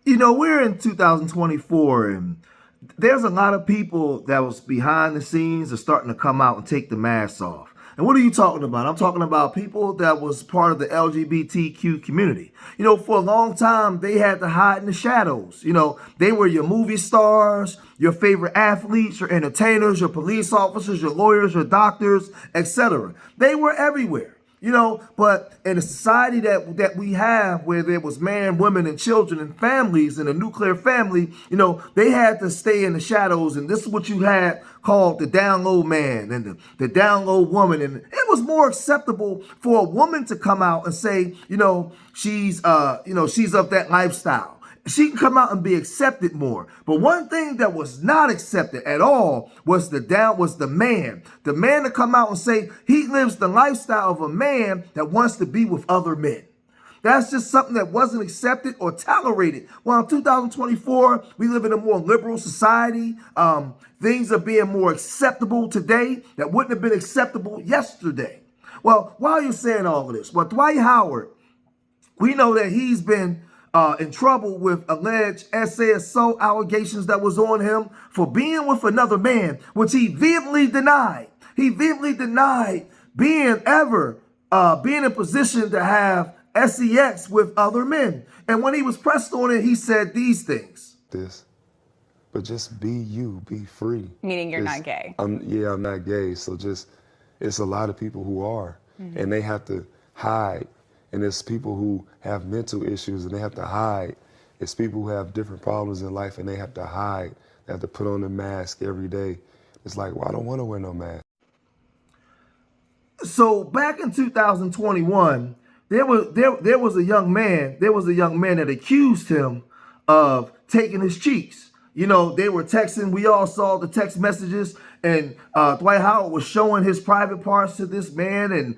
You know, we're in 2024, and there's a lot of people that was behind the scenes are starting to come out and take the mask off. And what are you talking about? I'm talking about people that was part of the LGBTQ community. You know, for a long time, they had to hide in the shadows. You know, they were your movie stars, your favorite athletes, your entertainers, your police officers, your lawyers, your doctors, etc. They were everywhere. You know, but in a society that we have where there was man, women, and children and families and a nuclear family, you know, they had to stay in the shadows. And this is what you had called the down low man and the down low woman. And it was more acceptable for a woman to come out and say, she's she's of that lifestyle. She can come out and be accepted more. But one thing that was not accepted at all was the man. The man to come out and say he lives the lifestyle of a man that wants to be with other men. That's just something that wasn't accepted or tolerated. Well, in 2024, we live in a more liberal society. Things are being more acceptable today that wouldn't have been acceptable yesterday. Well, why are you saying all of this? Well, Dwight Howard, we know that he's been in trouble with alleged SA assault allegations that was on him for being with another man, which he vehemently denied. He vehemently denied being in position to have sex with other men. And when he was pressed on it, he said these things. But just be you, be free. Meaning you're not gay. I'm not gay. So it's a lot of people who are, and they have to hide. And it's people who have mental issues and they have to hide. It's people who have different problems in life and they have to hide. They have to put on a mask every day. It's like, well, I don't want to wear no mask. So back in 2021, there was a young man that accused him of taking his cheeks. You know, they were texting. We all saw the text messages, and Dwight Howard was showing his private parts to this man, and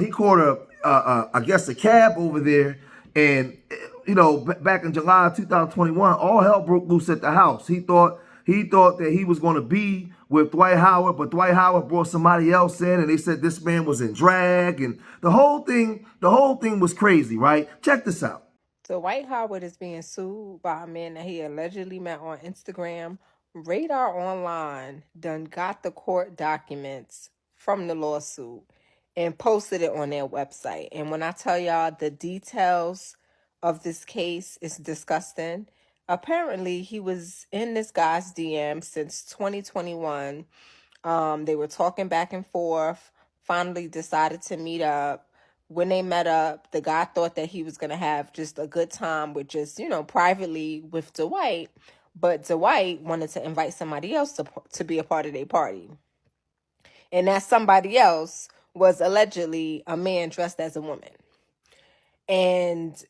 he caught I guess a cab over there, and back in July of 2021, all hell broke loose at the house. He thought that he was going to be with Dwight Howard, but Dwight Howard brought somebody else in, and they said this man was in drag, and the whole thing was crazy, right? Check this out. So Dwight Howard is being sued by a man that he allegedly met on Instagram. Radar Online done got the court documents from the lawsuit and posted it on their website. And when I tell y'all the details of this case is disgusting. Apparently, he was in this guy's DM since 2021. They were talking back and forth, finally decided to meet up. When they met up, the guy thought that he was going to have just a good time with just, privately with Dwight. But Dwight wanted to invite somebody else to be a part of their party. And that somebody else was allegedly a man dressed as a woman. And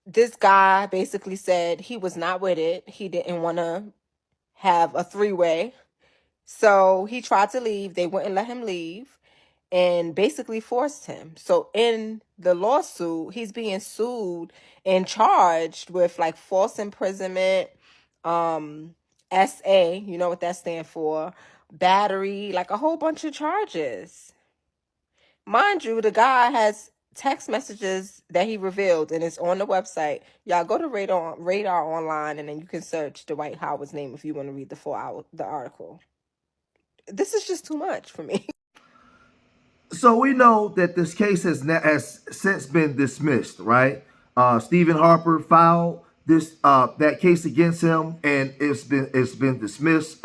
this guy basically said he was not with it. He didn't want to have a three-way. So he tried to leave. They wouldn't let him leave and basically forced him. So in the lawsuit, he's being sued and charged with like false imprisonment, SA, you know what that stands for, battery, like a whole bunch of charges. Mind you, the guy has text messages that he revealed, and it's on the website. Y'all go to Radar Online, and then you can search Dwight Howard's name if you want to read the article. This is just too much for me. So we know that this case has since been dismissed, right? Stephen Harper filed that case against him, and it's been dismissed.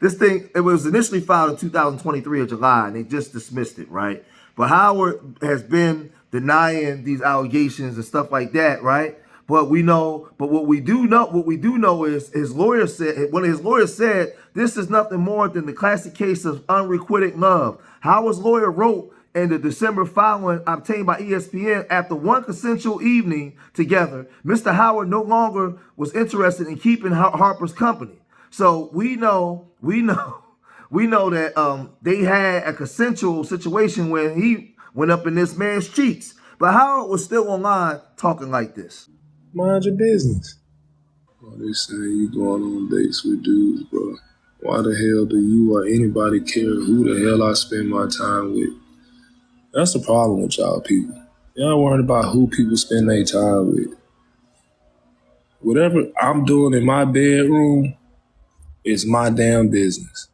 This thing, it was initially filed in 2023 of July, and they just dismissed it, right? But Howard has been denying these allegations and stuff like that, right? But what we do know is one of his lawyers said this is nothing more than the classic case of unrequited love. Howard's lawyer wrote in the December filing obtained by ESPN, after one consensual evening together, Mr. Howard no longer was interested in keeping Harper's company. So we know that they had a consensual situation when he went up in this man's cheeks. But Howard was still online talking like this. Mind your business. Oh, they say you going on dates with dudes, bro. Why the hell do you or anybody care who the hell I spend my time with? That's the problem with y'all people. Y'all worried about who people spend their time with. Whatever I'm doing in my bedroom is my damn business.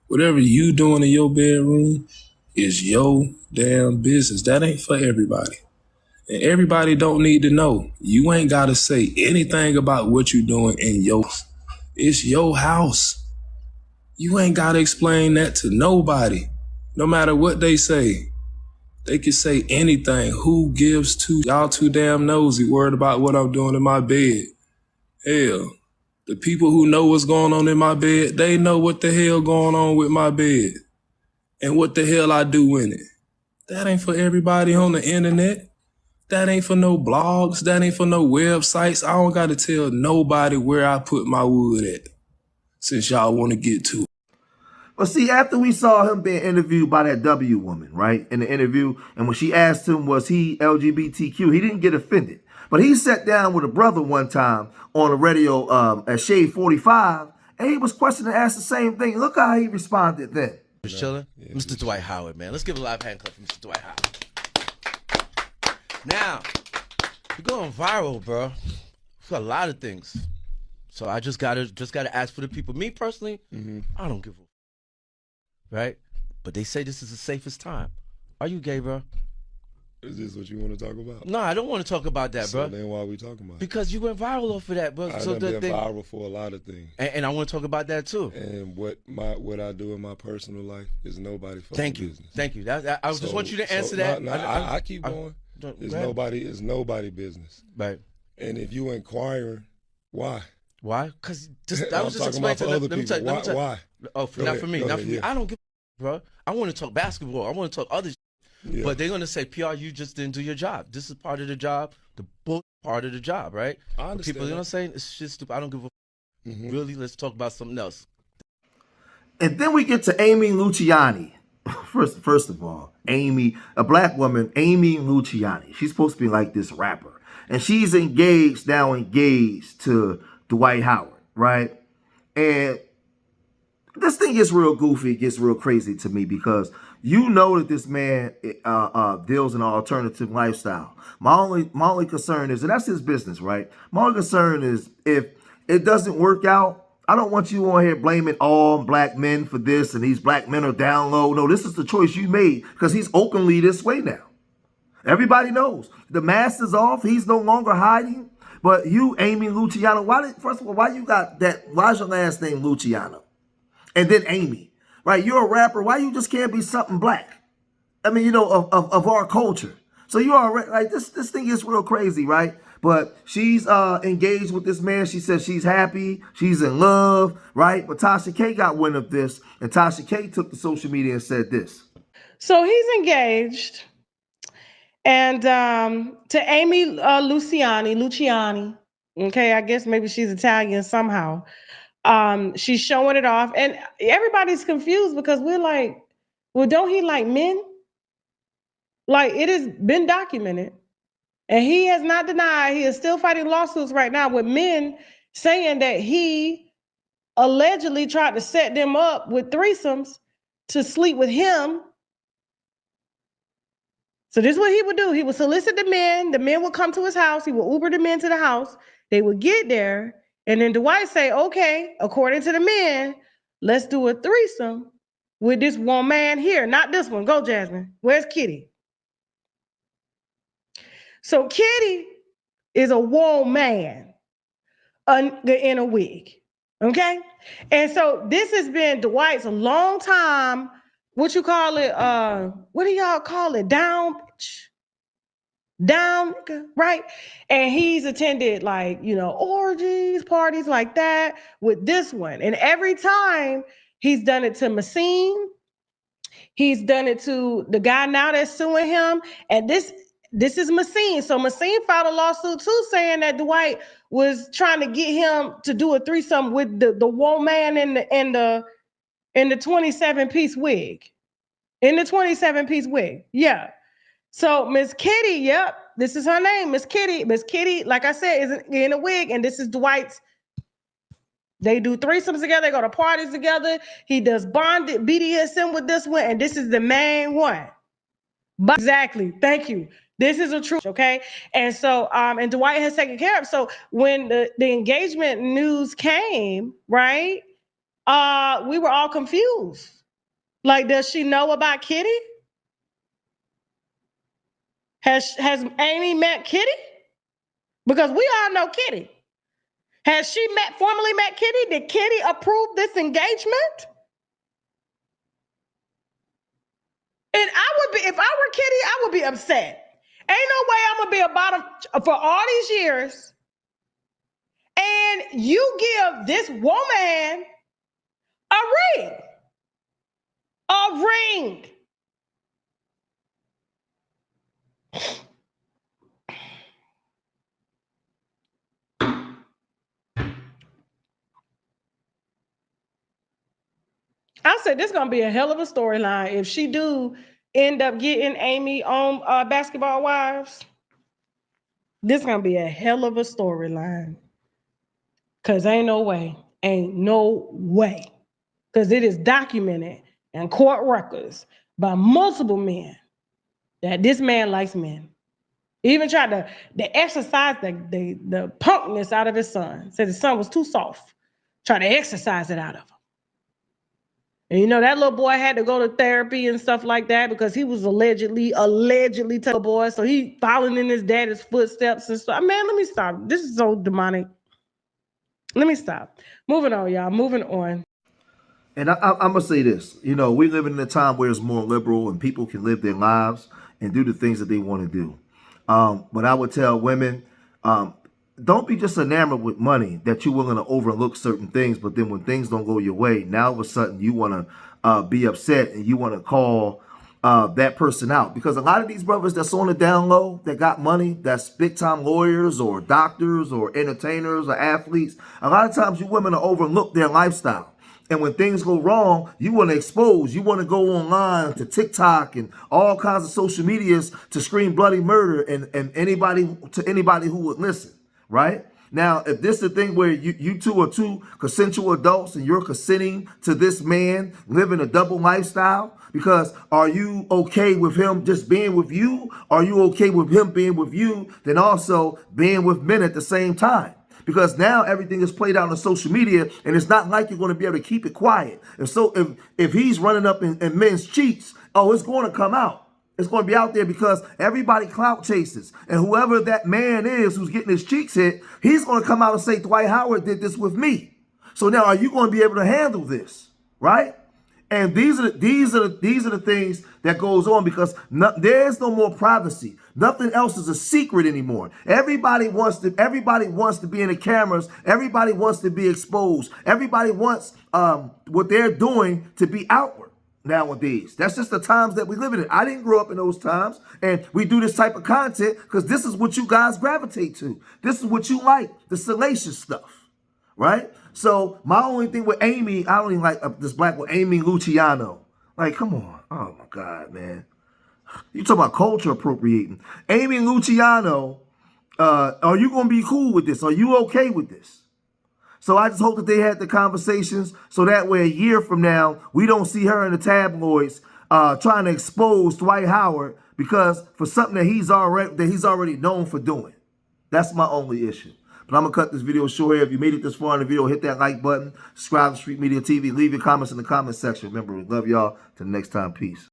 Whatever you doing in your bedroom is your damn business. That ain't for everybody. And everybody don't need to know. You ain't got to say anything about what you doing in your house. It's your house. You ain't got to explain that to nobody. No matter what they say. They can say anything. Who gives two? Y'all too damn nosy, worried about what I'm doing in my bed. Hell, the people who know what's going on in my bed, they know what the hell going on with my bed and what the hell I do in it. That ain't for everybody on the internet. That ain't for no blogs. That ain't for no websites. I don't got to tell nobody where I put my wood at, since y'all want to get to it. But see, after we saw him being interviewed by that W woman, right, in the interview, and when she asked him, was he LGBTQ, he didn't get offended. But he sat down with a brother one time on the radio at Shade 45, and he was questioning and asked the same thing. Look how he responded then. Just chilling. Yeah, Mr. Dwight Howard, man. Let's give a live hand clap for Mr. Dwight Howard. Now, you're going viral, bro. For a lot of things. So I just gotta ask for the people. Me personally, I don't give a right? But they say this is the safest time. Are you gay, bro? Is this what you want to talk about? No, I don't want to talk about that, bro. So then why are we talking about it? Because you went viral off of that, bro. I've been viral for a lot of things. And I want to talk about that too. And what I do in my personal life is nobody's fucking business. Thank you. I just want you to answer that. I keep going. It's nobody business. Right. And if you inquiring, why? Why? Because I was just explaining to other people. Why? Oh, not for me. I don't give a bro. I want to talk basketball. I want to talk other shit. Yeah. But they're going to say, PR, you just didn't do your job. This is part of the job, the bull part of the job, right? I understand. People, you know what I'm saying? It's shit stupid. I don't give a Really, let's talk about something else. And then we get to Amy Luciani. First of all, Amy, a black woman, Amy Luciani. She's supposed to be like this rapper. And she's engaged to Dwight Howard, right? And this thing gets real goofy, it gets real crazy to me because you know that this man deals in an alternative lifestyle. My only concern is, and that's his business, right? My only concern is if it doesn't work out, I don't want you on here blaming all black men for this and these black men are down low. No, this is the choice you made because he's openly this way now. Everybody knows. The mask is off. He's no longer hiding. But you, Amy Luciano, first of all, why you got that? Why's your last name Luciano? And then Amy, right? You're a rapper. Why you just can't be something black? I mean, you know, of our culture. So you are like this thing is real crazy, right? But she's engaged with this man. She says she's happy. She's in love, right? But Tasha K got wind of this. And Tasha K took to social media and said this. So he's engaged. And to Amy Luciani, okay, I guess maybe she's Italian somehow. She's showing it off, and everybody's confused because we're like, well, don't he like men? Like, it has been documented, and he has not denied. He is still fighting lawsuits right now with men saying that he allegedly tried to set them up with threesomes to sleep with him. So this is what he would do. He would solicit the men. The men would come to his house. He would Uber the men to the house. They would get there. And then Dwight say, okay, according to the men, let's do a threesome with this one man here. Not this one. Go, Jasmine. Where's Kitty? So Kitty is a woman in a wig. Okay? And so this has been Dwight's long time, what you call it? What do y'all call it? Down, right? And he's attended like, you know, orgies, parties like that with this one. And every time he's done it to Massine, he's done it to the guy now that's suing him. And this is Massine. So Massine filed a lawsuit too, saying that Dwight was trying to get him to do a threesome with the woman in the 27-piece wig. In the 27-piece wig. Yeah. So Miss Kitty, yep, this is her name, Miss Kitty. Miss Kitty, like I said, is in a wig, and this is Dwight's. They do threesomes together. They go to parties together. He does bonded BDSM with this one, and this is the main one. Exactly. Thank you. This is a truth, okay? And so, and Dwight has taken care of. So when the engagement news came, right? We were all confused. Like, does she know about Kitty? Has Amy met Kitty? Because we all know Kitty. Has she formally met Kitty? Did Kitty approve this engagement? And I would be, if I were Kitty, I would be upset. Ain't no way I'm gonna be a bottom for all these years. And you give this woman a ring. A ring. I said this is gonna be a hell of a storyline if she do end up getting Amy on Basketball Wives. This is gonna be a hell of a storyline. Cause ain't no way. Because it is documented in court records by multiple men that this man likes men. He even tried to exercise the punkness out of his son. Said his son was too soft. Try to exercise it out of him. And you know, that little boy had to go to therapy and stuff like that because he was allegedly to a boy. So he following in his daddy's footsteps and stuff. Man, let me stop. This is so demonic. Let me stop. Moving on, y'all. Moving on. And I'm going to say this. You know, we live in a time where it's more liberal and people can live their lives and do the things that they want to do. But I would tell women, don't be just enamored with money that you're willing to overlook certain things. But then when things don't go your way, now all of a sudden you want to be upset and you want to call that person out. Because a lot of these brothers that's on the down low that got money, that's big time lawyers or doctors or entertainers or athletes, a lot of times you women are overlook their lifestyle. And when things go wrong, you want to expose. You want to go online to TikTok and all kinds of social medias to scream bloody murder and anybody who would listen, right? Now, if this is the thing where you two are two consensual adults and you're consenting to this man living a double lifestyle, because are you okay with him just being with you? Are you okay with him being with you, then also being with men at the same time? Because now everything is played out on social media, and it's not like you're going to be able to keep it quiet. And so if he's running up in men's cheeks, oh, it's going to come out. It's going to be out there because everybody clout chases. And whoever that man is who's getting his cheeks hit, he's going to come out and say, Dwight Howard did this with me. So now are you going to be able to handle this, right? And these are the things that goes on because there's no more privacy. Nothing else is a secret anymore. Everybody wants to be in the cameras. Everybody wants to be exposed. Everybody wants what they're doing to be outward nowadays. That's just the times that we live in. I didn't grow up in those times, and we do this type of content because this is what you guys gravitate to. This is what you like, the salacious stuff, right? So my only thing with Amy, I don't even like this black with Amy Luciano. Like, come on. Oh my God, man. You talking about culture appropriating. Amy Luciano, are you going to be cool with this? Are you okay with this? So I just hope that they had the conversations so that way a year from now, we don't see her in the tabloids trying to expose Dwight Howard because for something that he's already known for doing. That's my only issue. But I'm going to cut this video short here. If you made it this far in the video, hit that like button, subscribe to Street Media TV, leave your comments in the comment section. Remember, we love y'all. Till next time, peace.